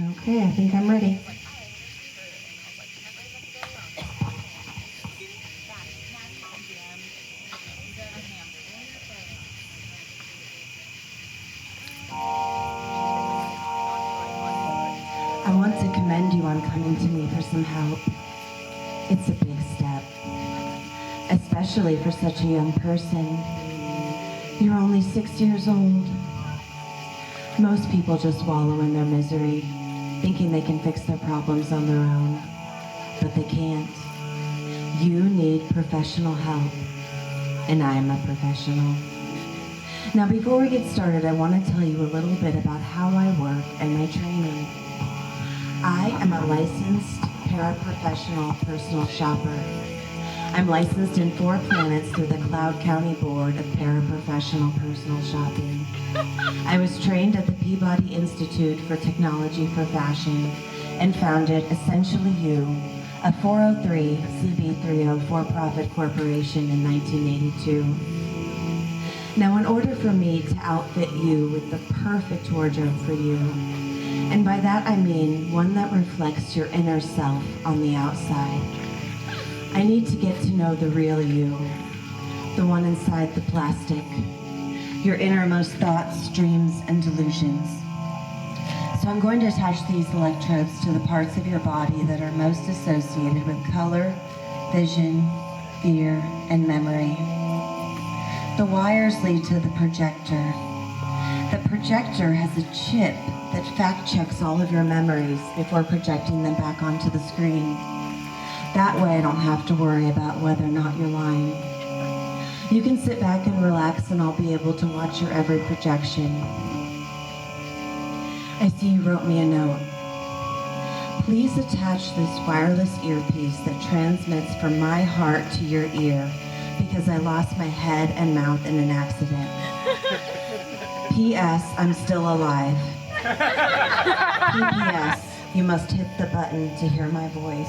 Okay, I think I'm ready. I want to commend you on coming to me for some help. It's a big step, especially for such a young person. You're only 6 years old. Most people just wallow in their misery, thinking they can fix their problems on their own, but they can't. You need professional help, and I am a professional. Now, before we get started, I want to tell you a little bit about how I work and my training. I am a licensed paraprofessional personal shopper. I'm licensed in 4 planets through the Cloud County Board of Paraprofessional Personal Shopping. I was trained at the Peabody Institute for Technology for Fashion and founded Essentially You, a 403(c)(3) for-profit corporation in 1982. Now, in order for me to outfit you with the perfect wardrobe for you, and by that I mean one that reflects your inner self on the outside, I need to get to know the real you, the one inside the plastic, your innermost thoughts, dreams, and delusions. So I'm going to attach these electrodes to the parts of your body that are most associated with color, vision, fear, and memory. The wires lead to the projector. The projector has a chip that fact-checks all of your memories before projecting them back onto the screen. That way I don't have to worry about whether or not you're lying. You can sit back and relax and I'll be able to watch your every projection. I see you wrote me a note. Please attach this wireless earpiece that transmits from my heart to your ear because I lost my head and mouth in an accident. P.S. I'm still alive. P.P.S. You must hit the button to hear my voice.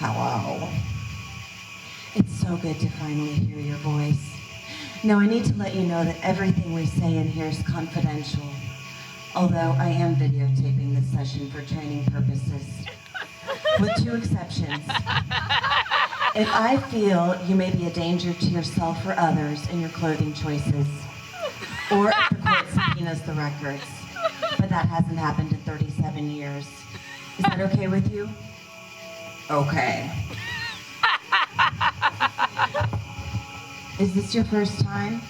Hello. It's so good to finally hear your voice. Now, I need to let you know that everything we say in here is confidential, although I am videotaping this session for training purposes, with 2 exceptions. If I feel you may be a danger to yourself or others in your clothing choices, or if the court subpoenas the records, but that hasn't happened in 37 years. Is that okay with you? Okay. Is this your first time?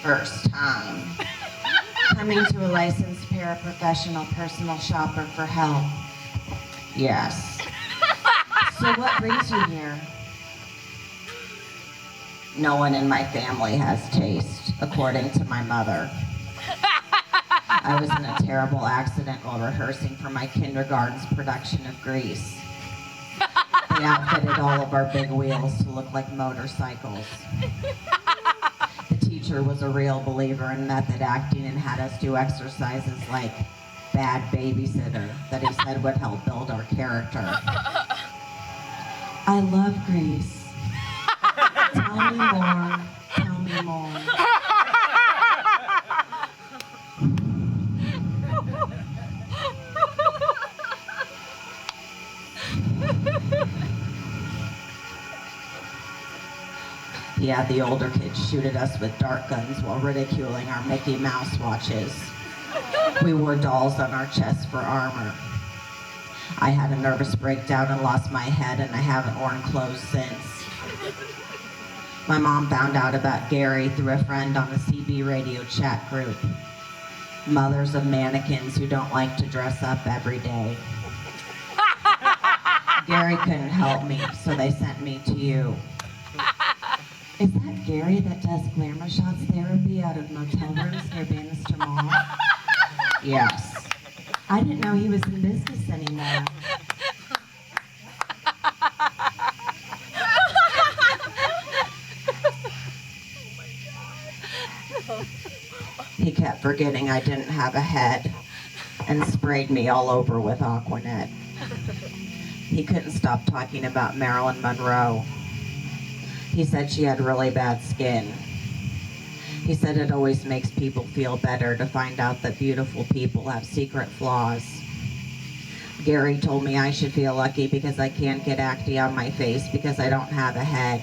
First time. Coming to a licensed paraprofessional personal shopper for help? Yes. So what brings you here? No one in my family has taste, according to my mother. I was in a terrible accident while rehearsing for my kindergarten's production of Grease. They outfitted all of our big wheels to look like motorcycles. The teacher was a real believer in method acting and had us do exercises like Bad Babysitter that he said would help build our character. I love Grease. Tell me more, tell me more. Yeah, the older kids shoot at us with dart guns while ridiculing our Mickey Mouse watches. We wore dolls on our chests for armor. I had a nervous breakdown and lost my head, and I haven't worn clothes since. My mom found out about Gary through a friend on the CB radio chat group. Mothers of mannequins who don't like to dress up every day. Gary couldn't help me, so they sent me to you. Is that Gary that does glamour shots therapy out of motel rooms near Bannister Mall? Yes. I didn't know he was in business anymore. He kept forgetting I didn't have a head and sprayed me all over with Aquanet. He couldn't stop talking about Marilyn Monroe. He said she had really bad skin. He said it always makes people feel better to find out that beautiful people have secret flaws. Gary told me I should feel lucky because I can't get acne on my face because I don't have a head.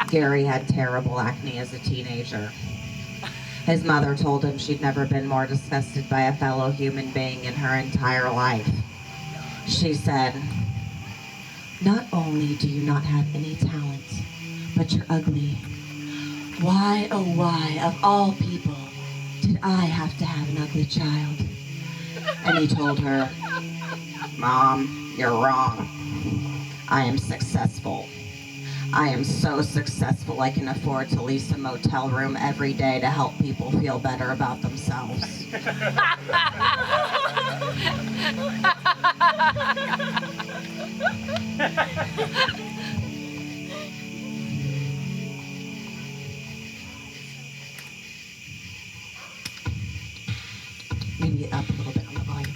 Gary had terrible acne as a teenager. His mother told him she'd never been more disgusted by a fellow human being in her entire life. She said, "Not only do you not have any talent, but you're ugly. Why, oh why, of all people, did I have to have an ugly child?" And he told her, "Mom, you're wrong. I am successful. I am so successful I can afford to lease a motel room every day to help people feel better about themselves." Maybe up a little bit on the volume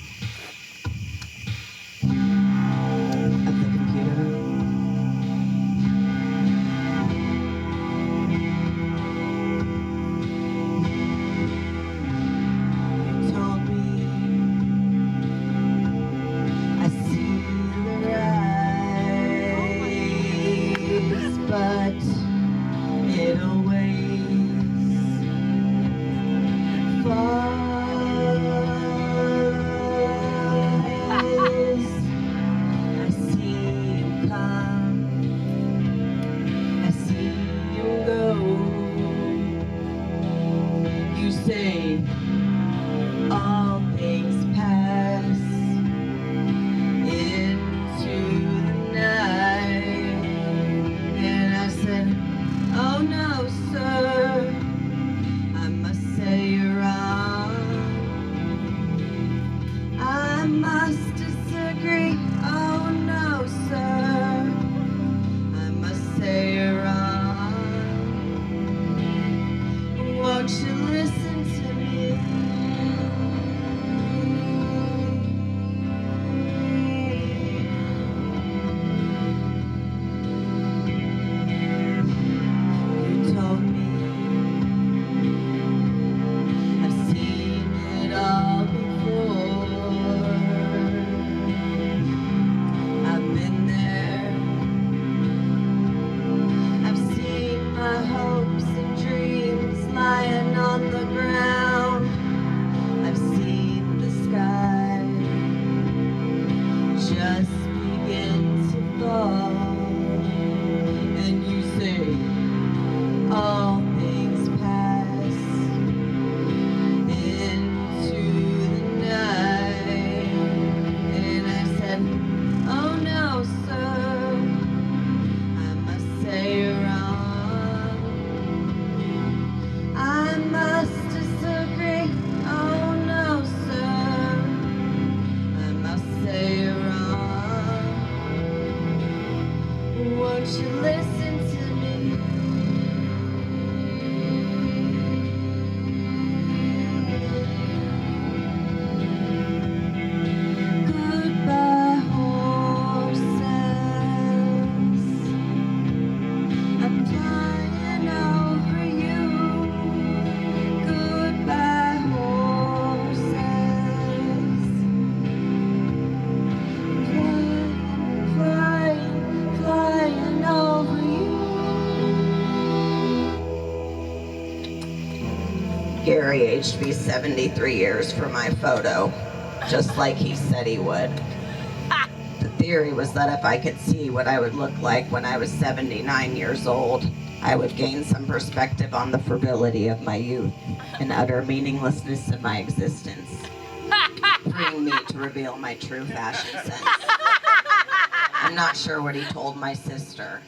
of the computer. You told me I see the rise, but it always falls. I see you come, I see you go. You say all things pass into the night, and I said, "Oh no, sir, I must say you're wrong. I must disagree. Oh no, sir, I must say you're wrong. Won't you listen to me?" You told me I've seen it all before. I've been there. I've seen my hopes and dreams lying on the ground. I've seen the sky just begin to fall. And you say, all things pass into the night. And I said, "Oh no, sir, I must say you're wrong. I must disagree. Oh no, sir, I must say you're wrong. Won't you listen to me?" Goodbye, horses. I'm flying over you. Goodbye, horses. Flying over you. Gary aged me 73 years for my photo, just like he said he would. The theory was that if I could see what I would look like when I was 79 years old, I would gain some perspective on the frivolity of my youth and utter meaninglessness of my existence, freeing me to reveal my true fashion sense. I'm not sure what he told my sister.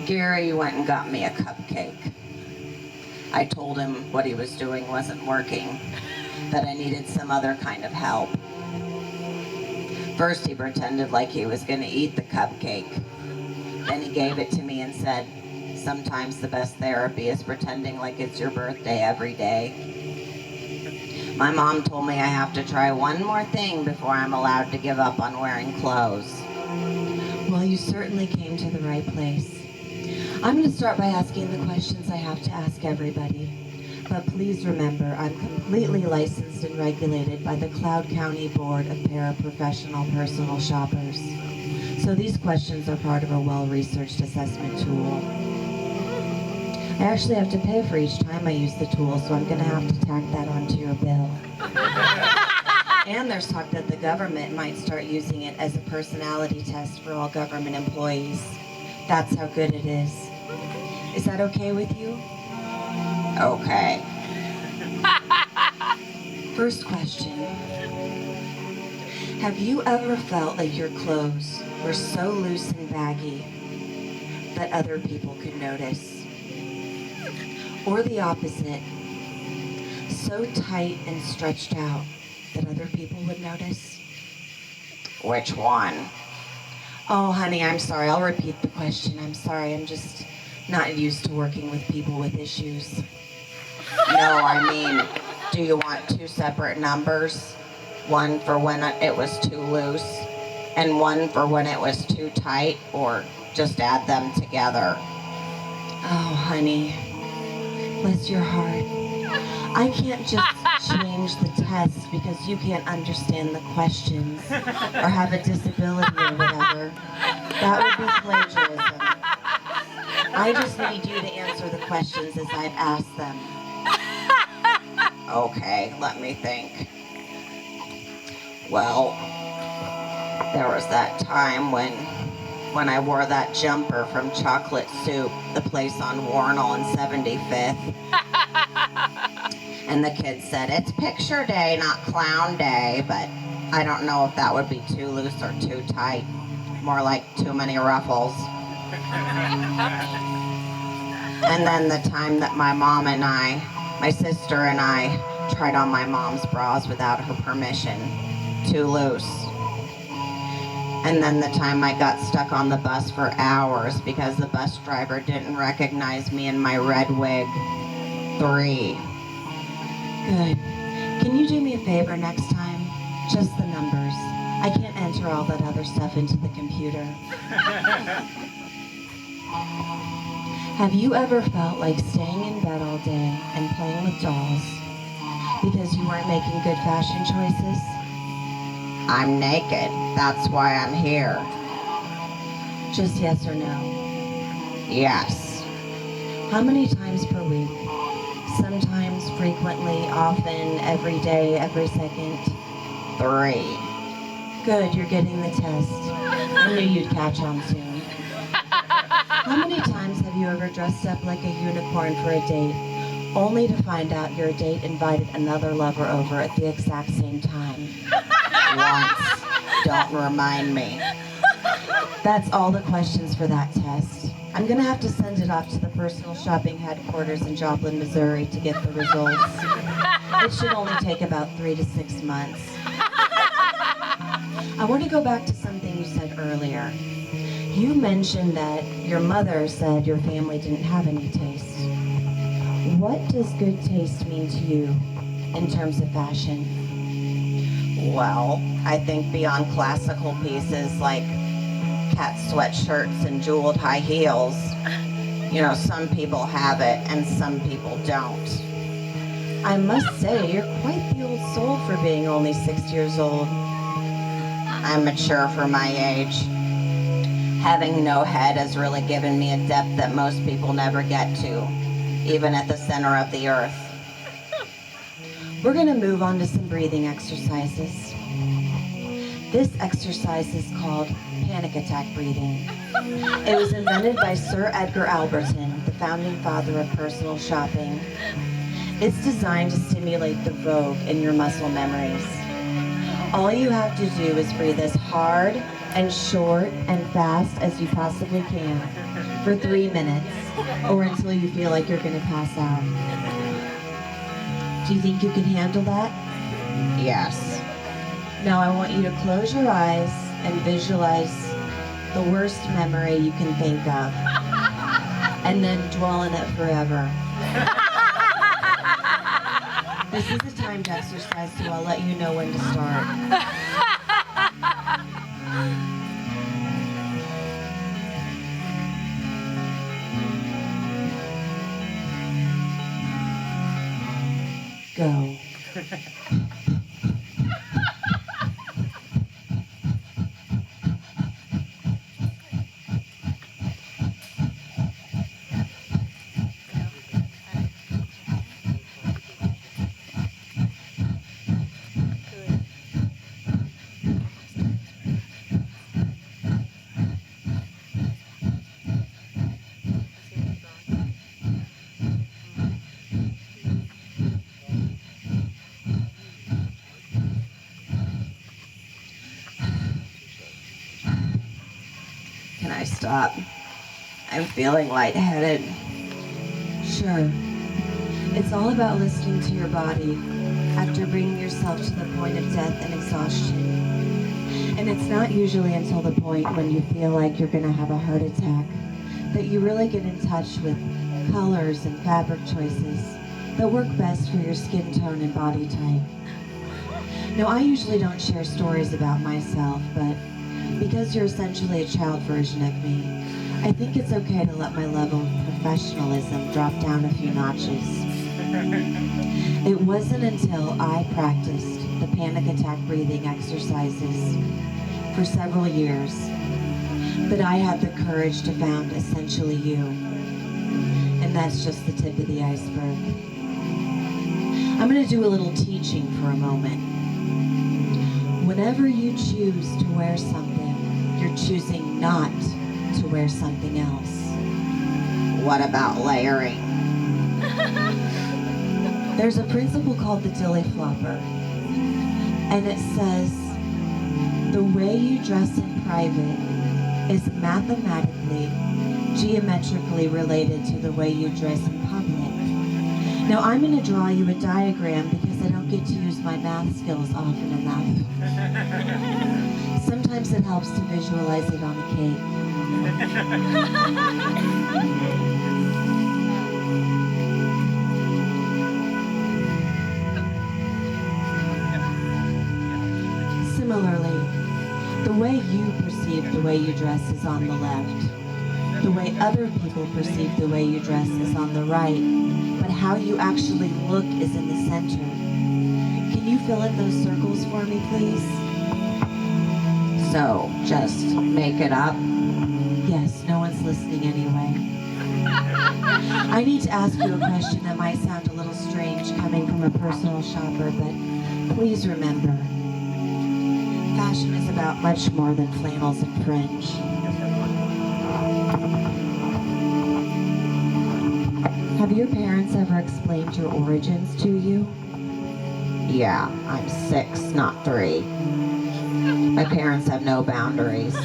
Gary went and got me a cupcake. I told him what he was doing wasn't working, that I needed some other kind of help. First, he pretended like he was going to eat the cupcake. Then he gave it to me and said, sometimes the best therapy is pretending like it's your birthday every day. My mom told me I have to try one more thing before I'm allowed to give up on wearing clothes. Well, you certainly came to the right place. I'm going to start by asking the questions I have to ask everybody. But please remember, I'm completely licensed and regulated by the Cloud County Board of Paraprofessional Personal Shoppers. So these questions are part of a well-researched assessment tool. I actually have to pay for each time I use the tool, so I'm going to have to tack that onto your bill. And there's talk that the government might start using it as a personality test for all government employees. That's how good it is. Is that okay with you? Okay. First question. Have you ever felt like your clothes were so loose and baggy that other people could notice? Or the opposite, so tight and stretched out that other people would notice? Which one? Oh, honey, I'm sorry. I'll repeat the question. I'm sorry. I'm just not used to working with people with issues. No, I mean, do you want two separate numbers? One for when it was too loose, and one for when it was too tight, or just add them together? Oh, honey, bless your heart. I can't just change the test because you can't understand the questions or have a disability or whatever. That would be plagiarism. I just need you to answer the questions as I've asked them. Okay, let me think. Well, there was that time when I wore that jumper from Chocolate Soup, the place on Warnell and 75th. And the kids said, it's picture day, not clown day, but I don't know if that would be too loose or too tight. More like too many ruffles. And then the time that my sister and I tried on my mom's bras without her permission. Too loose. And then the time I got stuck on the bus for hours because the bus driver didn't recognize me in my red wig. 3. Good. Can you do me a favor next time? Just the numbers. I can't enter all that other stuff into the computer. Have you ever felt like staying in bed all day and playing with dolls because you weren't making good fashion choices? I'm naked. That's why I'm here. Just yes or no? Yes. How many times per week? Sometimes, frequently, often, every day, every second? 3. Good, you're getting the test. I knew you'd catch on soon. How many times have you ever dressed up like a unicorn for a date, only to find out your date invited another lover over at the exact same time? Once. Don't remind me. That's all the questions for that test. I'm gonna have to send it off to the personal shopping headquarters in Joplin, Missouri to get the results. It should only take about 3 to 6 months. I want to go back to something you said earlier. You mentioned that your mother said your family didn't have any taste. What does good taste mean to you in terms of fashion? Well, I think beyond classical pieces like cat sweatshirts and jeweled high heels, some people have it and some people don't. I must say, you're quite the old soul for being only 6 years old. I'm mature for my age. Having no head has really given me a depth that most people never get to, even at the center of the earth. We're going to move on to some breathing exercises. This exercise is called panic attack breathing. It was invented by Sir Edgar Alberton, the founding father of personal shopping. It's designed to stimulate the vogue in your muscle memories. All you have to do is breathe as hard and short and fast as you possibly can for 3 minutes, or until you feel like you're going to pass out. Do you think you can handle that? Yes. Now I want you to close your eyes and visualize the worst memory you can think of. and then dwell in it forever. This is a timed exercise, so I'll let you know when to start. Go. Can I stop? I'm feeling lightheaded. Sure. It's all about listening to your body after bringing yourself to the point of death and exhaustion. And it's not usually until the point when you feel like you're going to have a heart attack that you really get in touch with colors and fabric choices that work best for your skin tone and body type. Now, I usually don't share stories about myself, but because you're essentially a child version of me, I think it's okay to let my level of professionalism drop down a few notches. It wasn't until I practiced the panic attack breathing exercises for several years that I had the courage to found Essentially You. And that's just the tip of the iceberg. I'm going to do a little teaching for a moment. Whenever you choose to wear something, you're choosing not to wear something else. What about layering? There's a principle called the dilly flopper, and it says the way you dress in private is mathematically, geometrically related to the way you dress in public. Now I'm going to draw you a diagram because I don't get to use my math skills often enough. Sometimes it helps to visualize it on a cake. Similarly, the way you perceive the way you dress is on the left. The way other people perceive the way you dress is on the right. But how you actually look is in the center. Can you fill in those circles for me, please? So, just make it up? Yes, no one's listening anyway. I need to ask you a question that might sound a little strange coming from a personal shopper, but please remember, fashion is about much more than flannels and fringe. Have your parents ever explained your origins to you? Yeah, I'm 6, not 3. My parents have no boundaries.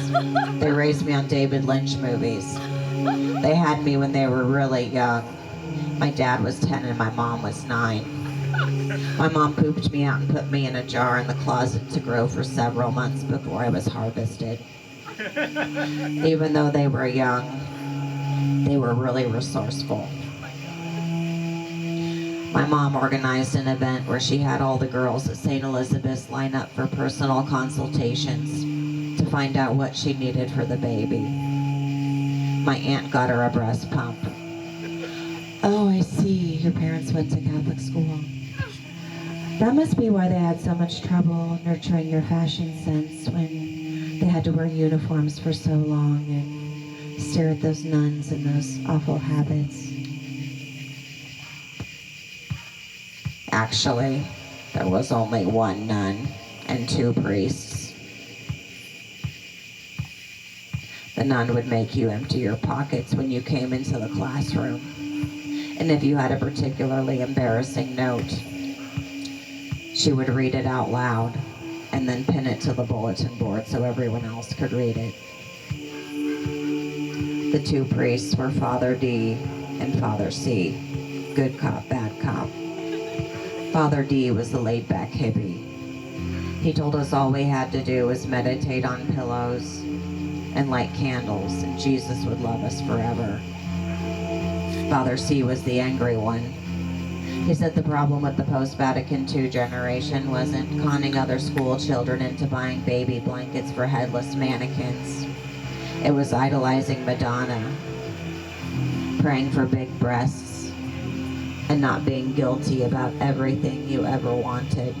They raised me on David Lynch movies. They had me when they were really young. My dad was 10 and my mom was 9. My mom pooped me out and put me in a jar in the closet to grow for several months before I was harvested. Even though they were young, they were really resourceful. My mom organized an event where she had all the girls at St. Elizabeth's line up for personal consultations to find out what she needed for the baby. My aunt got her a breast pump. Oh, I see. Your parents went to Catholic school. That must be why they had so much trouble nurturing your fashion sense when they had to wear uniforms for so long and stare at those nuns and those awful habits. Actually, there was only one nun and 2 priests. The nun would make you empty your pockets when you came into the classroom. And if you had a particularly embarrassing note, she would read it out loud and then pin it to the bulletin board so everyone else could read it. The 2 priests were Father D and Father C. Good cop, bad cop. Father D was the laid-back hippie. He told us all we had to do was meditate on pillows and light candles, and Jesus would love us forever. Father C was the angry one. He said the problem with the post-Vatican II generation wasn't conning other school children into buying baby blankets for headless mannequins. It was idolizing Madonna, praying for big breasts, and not being guilty about everything you ever wanted.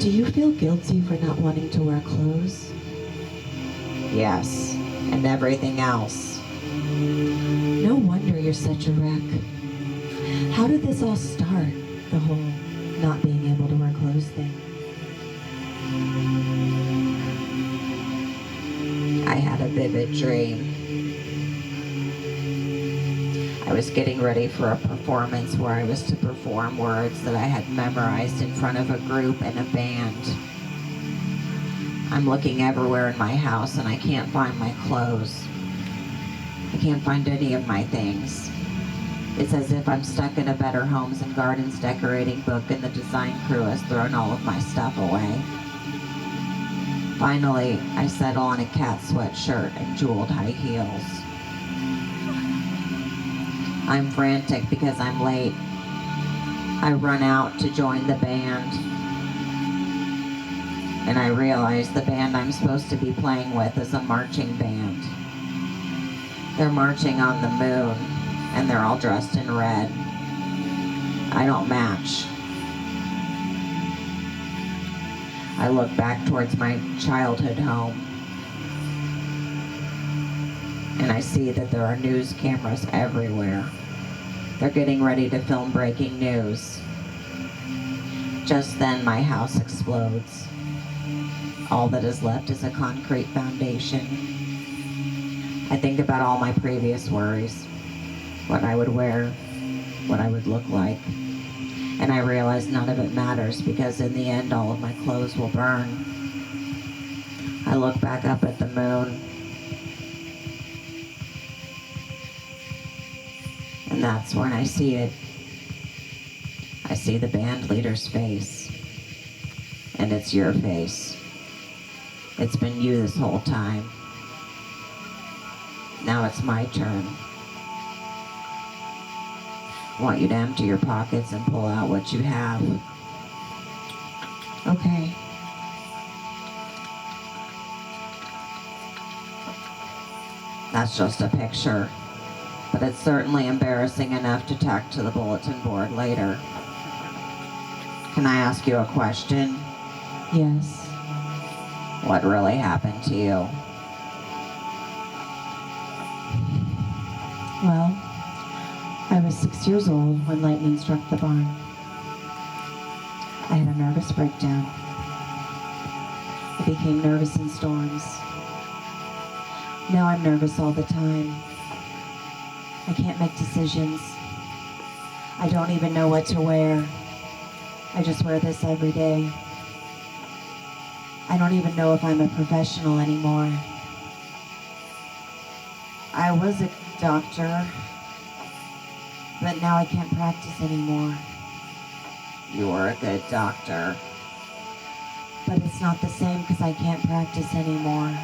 Do you feel guilty for not wanting to wear clothes? Yes, and everything else. No wonder you're such a wreck. How did this all start, the whole not being able to wear clothes thing? I had a vivid dream. I was getting ready for a performance where I was to perform words that I had memorized in front of a group and a band. I'm looking everywhere in my house and I can't find my clothes. I can't find any of my things. It's as if I'm stuck in a Better Homes and Gardens decorating book and the design crew has thrown all of my stuff away. Finally, I settle on a cat sweatshirt and jeweled high heels. I'm frantic because I'm late. I run out to join the band, and I realize the band I'm supposed to be playing with is a marching band. They're marching on the moon, and they're all dressed in red. I don't match. I look back towards my childhood home, and I see that there are news cameras everywhere. They're getting ready to film breaking news. Just then, my house explodes. All that is left is a concrete foundation. I think about all my previous worries, what I would wear, what I would look like, and I realize none of it matters because in the end, all of my clothes will burn. I look back up at the moon, and that's when I see it. I see the band leader's face, and it's your face. It's been you this whole time. Now it's my turn. I want you to empty your pockets and pull out what you have. Okay. That's just a picture, but it's certainly embarrassing enough to tack to the bulletin board later. Can I ask you a question? Yes. What really happened to you? Well, I was 6 years old when lightning struck the barn. I had a nervous breakdown. I became nervous in storms. Now I'm nervous all the time. I can't make decisions. I don't even know what to wear. I just wear this every day. I don't even know if I'm a professional anymore. I was a doctor, but now I can't practice anymore. You were a good doctor. But it's not the same because I can't practice anymore.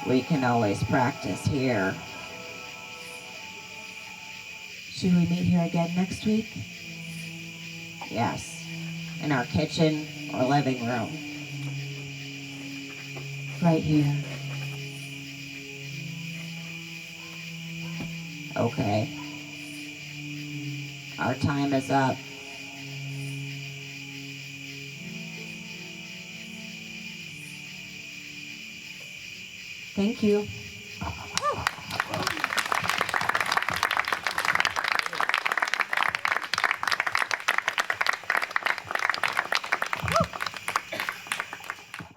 We can always practice here. Should we meet here again next week? Yes, in our kitchen or living room. Right here. Okay. Our time is up. Thank you.